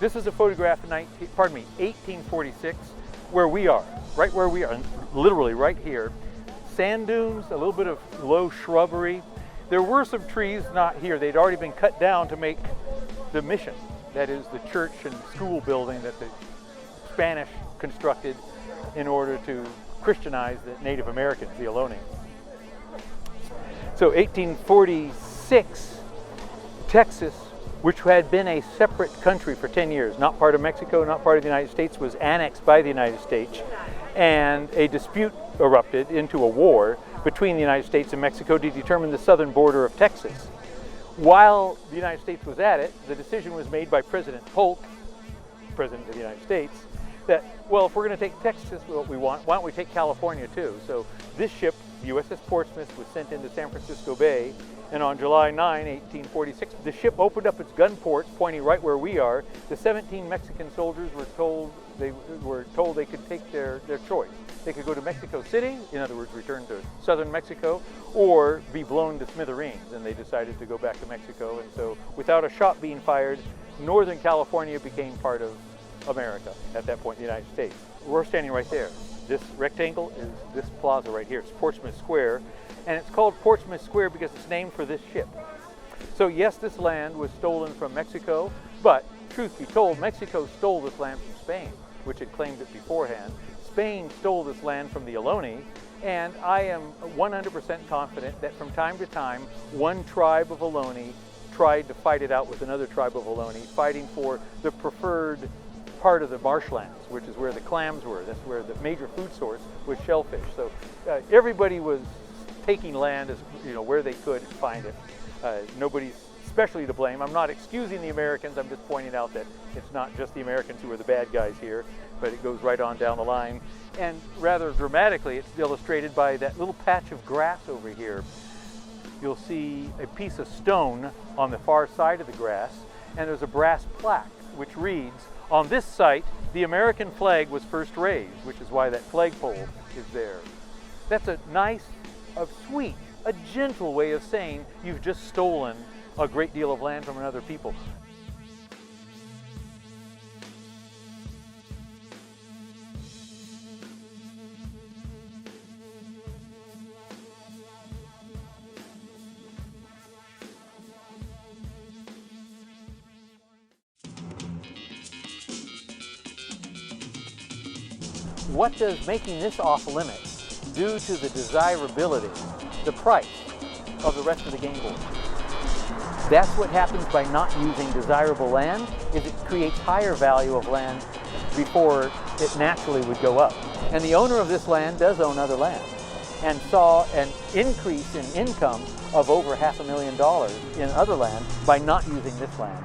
This is a photograph in 1846, where we are, right where we are, literally right here. Sand dunes, a little bit of low shrubbery. There were some trees not here. They'd already been cut down to make the mission. That is the church and school building that the Spanish constructed in order to Christianize the Native Americans, the Ohlone. So 1846, Texas, which had been a separate country for 10 years, not part of Mexico, not part of the United States, was annexed by the United States, and a dispute erupted into a war between the United States and Mexico to determine the southern border of Texas. While the United States was at it, the decision was made by President Polk, President of the United States, that, well, if we're going to take Texas, what we want, why don't we take California too? So this ship, USS Portsmouth, was sent into San Francisco Bay, and on July 9, 1846, the ship opened up its gun ports, pointing right where we are. The 17 Mexican soldiers were told they could take their choice. They could go to Mexico City, in other words, return to southern Mexico, or be blown to smithereens, and they decided to go back to Mexico. And so, without a shot being fired, Northern California became part of America at that point in the United States. We're standing right there. This rectangle is this plaza right here. It's Portsmouth Square, and it's called Portsmouth Square because it's named for this ship. So yes, this land was stolen from Mexico, but truth be told, Mexico stole this land from Spain, which had claimed it beforehand. Spain stole this land from the Ohlone, and I am 100% confident that from time to time, one tribe of Ohlone tried to fight it out with another tribe of Ohlone, fighting for the preferred part of the marshlands, which is where the clams were. That's where the major food source was shellfish. So everybody was taking land as where they could find it. Nobody's especially to blame. I'm not excusing the Americans. I'm just pointing out that it's not just the Americans who are the bad guys here, but it goes right on down the line. And rather dramatically, it's illustrated by that little patch of grass over here. You'll see a piece of stone on the far side of the grass, and there's a brass plaque which reads, "On this site, the American flag was first raised," which is why that flagpole is there. That's a nice, a sweet, a gentle way of saying you've just stolen a great deal of land from another people. What does making this off limits do to the desirability, the price of the rest of the game board? That's what happens by not using desirable land, is it creates higher value of land before it naturally would go up. And the owner of this land does own other land, and saw an increase in income of over $500,000 in other land by not using this land.